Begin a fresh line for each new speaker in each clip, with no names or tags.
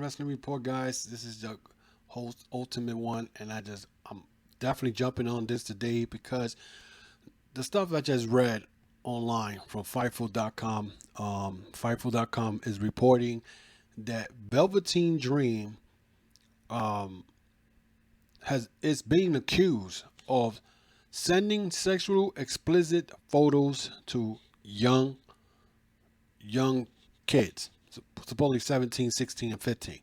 Wrestling Report, guys. This is the host, Ultimate One, and I'm definitely jumping on this today because the stuff I just read online from Fightful.com, Fightful.com is reporting that Velveteen Dream um, has is being accused of sending sexual explicit photos to young kids, supposedly 17, 16, and 15.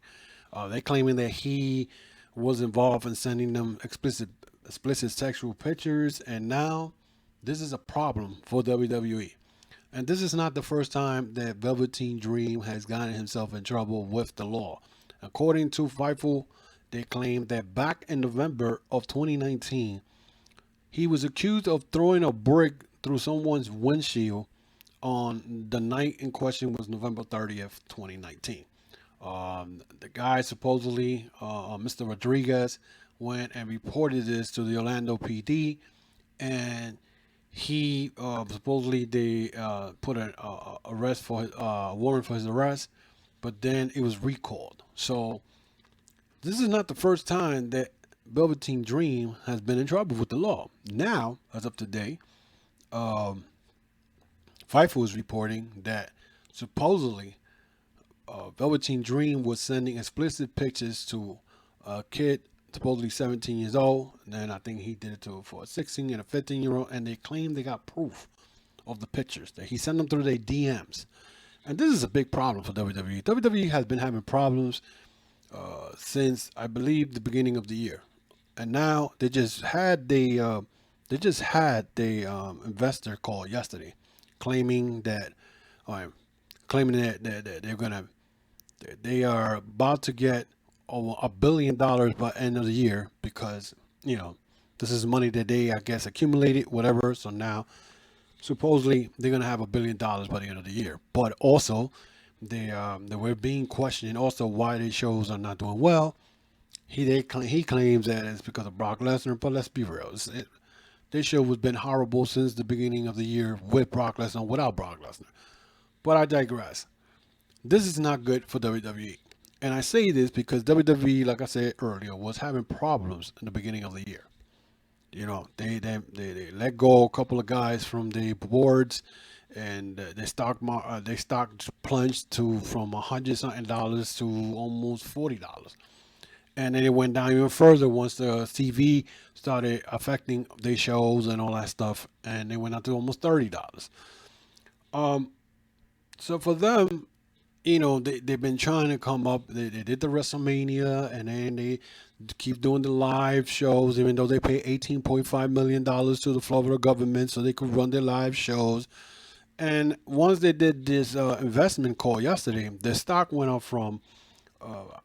They claiming that he was involved in sending them explicit sexual pictures, and now this is a problem for WWE. And this is not the first time that Velveteen Dream has gotten himself in trouble with the law. According to Fightful, they claim that back in November of 2019, he was accused of throwing a brick through someone's windshield on the night in question was November 30th, 2019. The guy supposedly, Mr. Rodriguez, went and reported this to the Orlando PD, and he supposedly they put an arrest for warrant for his arrest, but then it was recalled. So this is not the first time that Velveteen Dream has been in trouble with the law. Now, as of today, um, Fightful is reporting that supposedly Velveteen Dream was sending explicit pictures to a kid, supposedly 17 years old. And then I think he did it for a 16 and a 15-year-old. And they claim they got proof of the pictures, that he sent them through their DMs. And this is a big problem for WWE. WWE has been having problems since, I believe, the beginning of the year. And now they just had the investor call yesterday, claiming that, uh, that they are about to get over $1 billion by end of the year because this is money that they, I guess, accumulated, whatever. So now supposedly they're gonna have $1 billion by the end of the year. But also they were being questioned also why their shows are not doing well. He claims that it's because of Brock Lesnar, but let's be real. This show has been horrible since the beginning of the year with Brock Lesnar and without Brock Lesnar. But I digress. This is not good for WWE. And I say this because WWE, like I said earlier, was having problems in the beginning of the year. They let go a couple of guys from the boards, and their stock plunged to from $100 something to almost $40. And then it went down even further once the TV started affecting their shows and all that stuff, and they went up to almost $30. Um, so for them, they've been trying to come up. They did the WrestleMania, and then they keep doing the live shows, even though they pay $18.5 million to the Florida government so they could run their live shows. And once they did this investment call yesterday, their stock went up from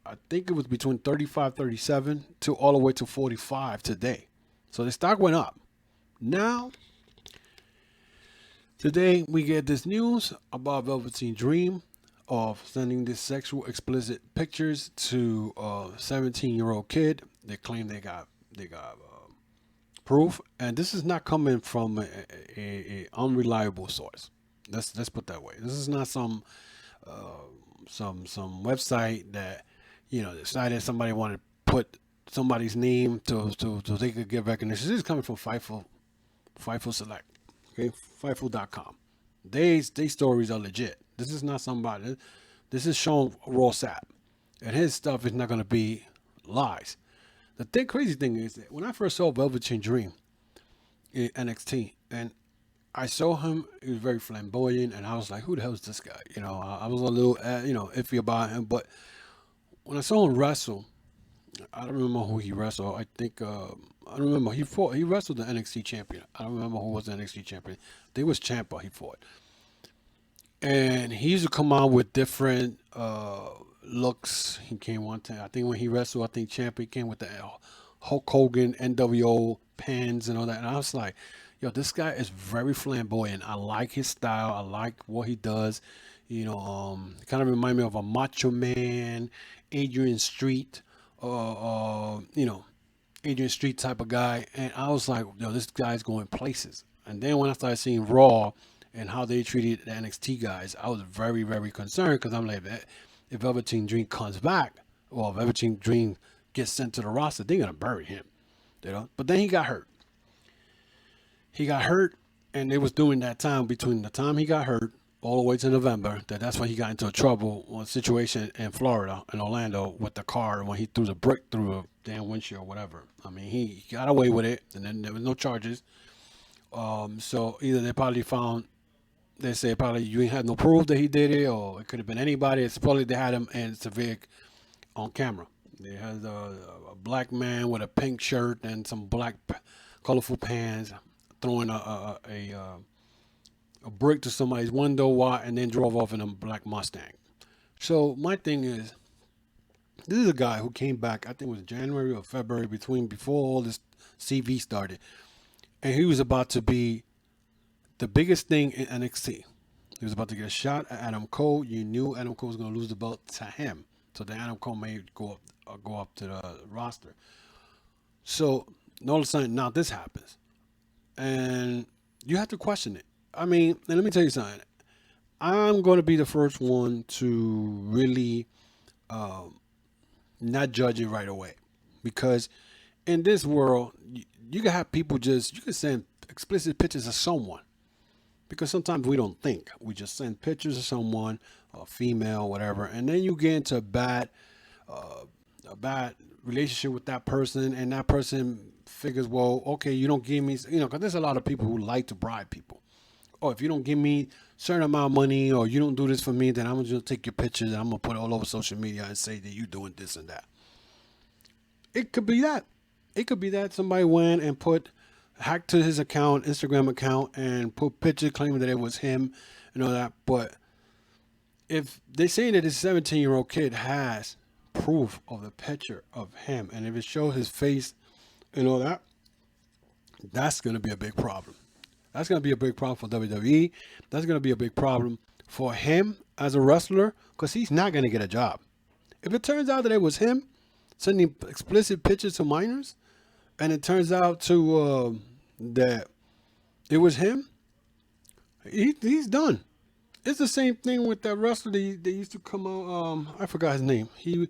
I think it was between 35, 37 to all the way to 45 today. So the stock went up. Now, today we get this news about Velveteen Dream of sending this sexual explicit pictures to a 17-year-old kid. They claim they got proof, and this is not coming from a unreliable source. Let's put that way. This is not some website that decided somebody wanted to put somebody's name to they could get recognition. This is coming from Fightful Select, okay, Fightful.com. They stories are legit. This is not somebody. This is Sean Raw Sapp, and his stuff is not going to be lies. Crazy thing is that when I first saw Velveteen Dream in NXT, and I saw him, he was very flamboyant, and I was like, "Who the hell is this guy?" I was a little, iffy about him. But when I saw him wrestle, I don't remember who he wrestled. I think I don't remember he wrestled the NXT champion. I don't remember who was the NXT champion. They was Ciampa he fought, and he used to come out with different looks. He came one time, I think when he wrestled, I think Ciampa, he came with the Hulk Hogan NWO pants and all that, and I was like, yo, this guy is very flamboyant. I like his style. I like what he does. Kind of remind me of a Macho Man, Adrian Street, Adrian Street type of guy. And I was like, yo, this guy's going places. And then when I started seeing Raw and how they treated the NXT guys, I was very, very concerned because I'm like, if Velveteen Dream comes back, well, Velveteen Dream gets sent to the roster, they're gonna bury him, you know. But then he got hurt. He got hurt, and it was during that time between the time he got hurt all the way to November that's when he got into a trouble one situation in Florida, in Orlando, with the car when he threw the brick through a damn windshield, or whatever. I mean, he got away with it, and then there was no charges. So either they probably found, they say probably you ain't had no proof that he did it, or it could have been anybody. It's probably they had him in severe on camera. They had a black man with a pink shirt and some black colorful pants throwing a brick to somebody's window and then drove off in a black Mustang. So my thing is, this is a guy who came back, I think it was January or February, before all this CV started. And he was about to be the biggest thing in NXT. He was about to get a shot at Adam Cole. You knew Adam Cole was going to lose the belt to him. So then Adam Cole may go up to the roster. So all of a sudden, now this happens. And you have to question it. I mean, and let me tell you something. I'm going to be the first one to really not judge it right away. Because in this world, you can have people you can send explicit pictures of someone. Because sometimes we don't think. We just send pictures of someone, a female, whatever, and then you get into a bad relationship with that person, and that person figures, well, okay, you don't give me, because there's a lot of people who like to bribe people. Oh, if you don't give me a certain amount of money, or you don't do this for me, then I'm just take your pictures and I'm gonna put it all over social media and say that you're doing this and that. It could be that. It could be that somebody went and hacked to his account, Instagram account, and put pictures claiming that it was him and all that. But if they're saying that this 17-year-old kid has proof of the picture of him, and if it shows his face and all that, that's going to be a big problem. That's going to be a big problem for WWE. That's going to be a big problem for him as a wrestler, because he's not going to get a job. If it turns out that it was him sending explicit pictures to minors, and it turns out that it was him, he's done. It's the same thing with that wrestler that used to come out. I forgot his name. He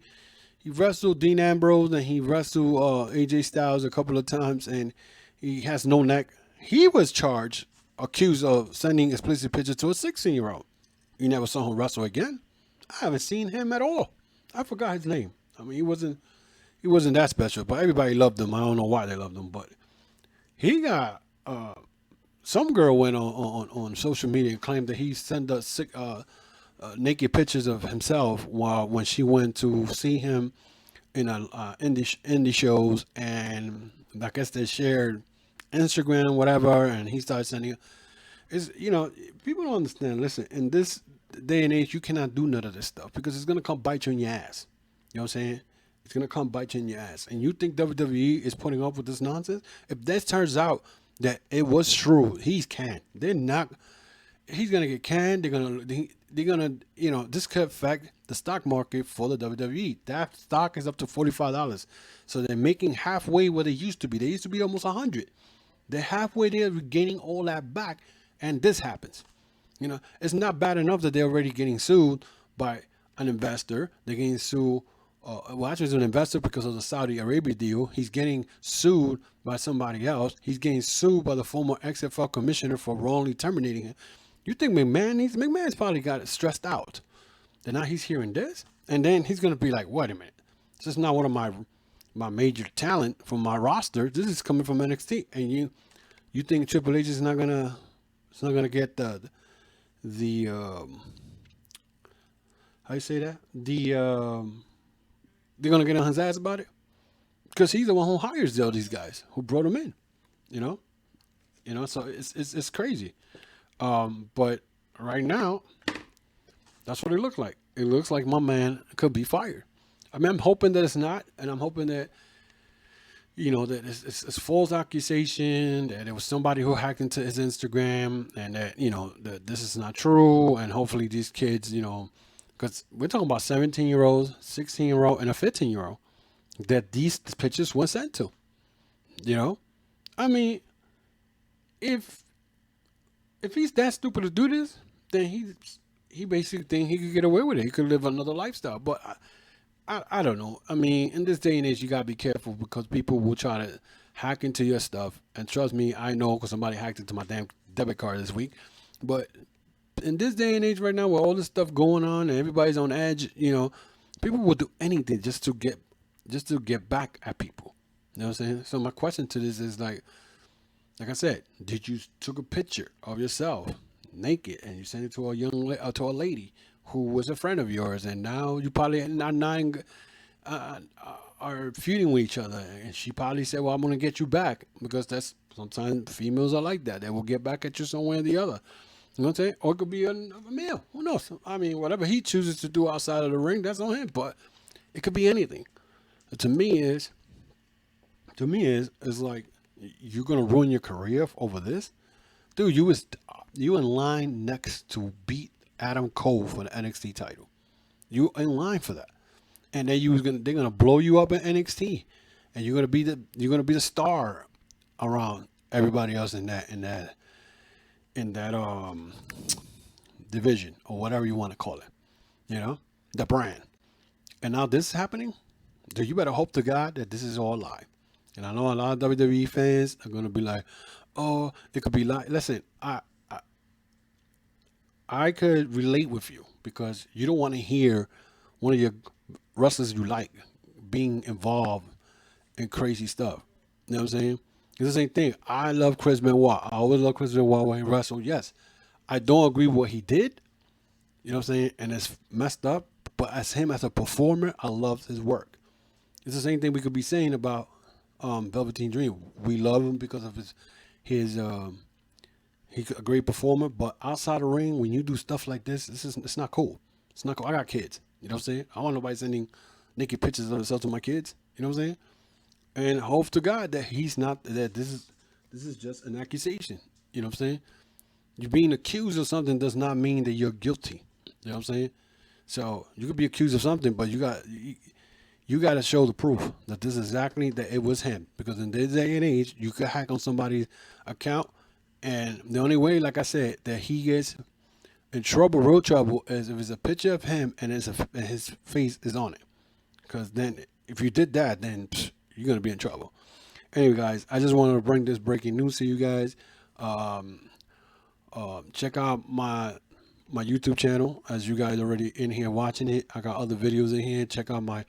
wrestled Dean Ambrose, and he wrestled AJ Styles a couple of times, and he has no neck. He was accused of sending explicit pictures to a 16-year-old. You never saw him wrestle again. I haven't seen him at all. I forgot his name. I mean, he wasn't that special, but everybody loved him. I don't know why they loved him, but he got some girl went on social media and claimed that he sent us naked pictures of himself when she went to see him in indie shows, and I guess they shared Instagram, whatever, and he started sending. People don't understand. Listen, in this day and age, you cannot do none of this stuff because it's gonna come bite you in your ass. You know what I'm saying? It's gonna come bite you in your ass. And you think WWE is putting up with this nonsense? If this turns out that it was true, he's canned. They're not. He's gonna get canned. They're gonna. This could affect the stock market for the WWE. That stock is up to $45. So they're making halfway what they used to be. They used to be almost 100. They're halfway there, regaining all that back, and this happens. It's not bad enough that they're already getting sued by an investor. They're getting sued. Actually, it's an investor because of the Saudi Arabia deal. He's getting sued by somebody else. He's getting sued by the former XFL commissioner for wrongly terminating him. You think McMahon's probably got it stressed out. Then now he's hearing this, and then he's gonna be like, "Wait a minute, this is not one of my major talent from my roster. This is coming from NXT." And you think Triple H is not gonna get the how you say that? They're gonna get on his ass about it because he's the one who hires all these guys who brought him in. So it's crazy. But right now, that's what it looks like. It looks like my man could be fired. I mean, I'm hoping that it's not, and I'm hoping that that it's false accusation, that it was somebody who hacked into his Instagram, and that that this is not true, and hopefully these kids, because we're talking about 17-year-olds, 16-year-old, and a 15-year-old that these pictures were sent to. I mean, if he's that stupid to do this, then he basically think he could get away with it. He could live another lifestyle. But I don't know. I mean, in this day and age, you gotta be careful because people will try to hack into your stuff. And trust me, I know because somebody hacked into my damn debit card this week. But in this day and age right now, with all this stuff going on and everybody's on edge, people will do anything just to get back at people. You know what I'm saying? So my question to this is like I said, did you took a picture of yourself naked and you sent it to to a lady who was a friend of yours, and now you probably uh, are feuding with each other, and she probably said, "Well, I'm gonna get you back," because that's sometimes females are like that. They will get back at you some way or the other. You know what I'm saying? Or it could be a male. Who knows? I mean, whatever he chooses to do outside of the ring, that's on him. But it could be anything. To me is like you're gonna ruin your career over this, dude. You in line next to beat Adam Cole for the NXT title. You in line for that, and then they're gonna blow you up in NXT, and you're gonna be the star around everybody else in that division or whatever you want to call it. The brand. And now this is happening. Dude, you better hope to God that this is all live. And I know a lot of WWE fans are gonna be like, "Oh, it could be live." Listen, I could relate with you because you don't want to hear one of your wrestlers you like being involved in crazy stuff. You know what I'm saying? It's the same thing. I love Chris Benoit. I always love Chris Benoit when he wrestled. Yes, I don't agree with what he did. You know what I'm saying? And it's messed up. But as him as a performer, I love his work. It's the same thing we could be saying about Velveteen Dream. We love him because of his he's a great performer. But outside the ring, when you do stuff like this, it's not cool. It's not cool. I got kids. You know what I'm saying? I don't want nobody sending naked pictures of themselves to my kids. You know what I'm saying? And hope to God that he's not, that this is just an accusation. You know what I'm saying? You being accused of something does not mean that you're guilty. You know what I'm saying? So you could be accused of something, but you got to show the proof that this is exactly that it was him. Because in this day and age, you could hack on somebody's account, and the only way, like I said, that he gets in trouble, real trouble, is if it's a picture of him and his face is on it. Because then, if you did that, then you're gonna be in trouble. Anyway, guys, I just wanted to bring this breaking news to you guys. Check out my YouTube channel, as you guys already in here watching it. I got other videos in here. Check out my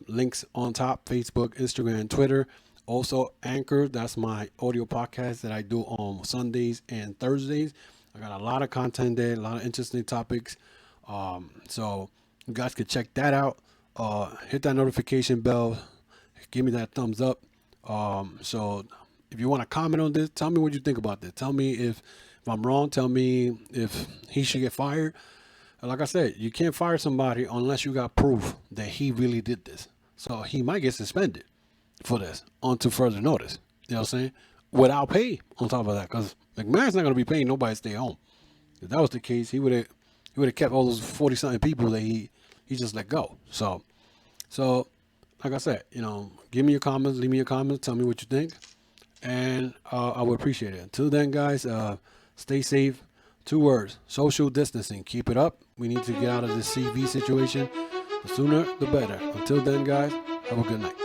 links on top: Facebook, Instagram, Twitter. Also, Anchor. That's my audio podcast that I do on Sundays and Thursdays. I got a lot of content there, a lot of interesting topics. So you guys can check that out. Hit that notification bell. Give me that thumbs up. So if you want to comment on this, tell me what you think about this. Tell me if I'm wrong. Tell me if he should get fired. Like I said, you can't fire somebody unless you got proof that he really did this. So he might get suspended for this until further notice. You know what I'm saying? Without pay on top of that, because McMahon's not going to be paying nobody to stay home. If that was the case, he would have kept all those 40-something people that he just let go. So like I said, give me your comments, leave me your comments, tell me what you think, and I would appreciate it. Until then, guys, stay safe. 2 words: social distancing. Keep it up. We need to get out of this CV situation. The sooner, the better. Until then, guys, have a good night.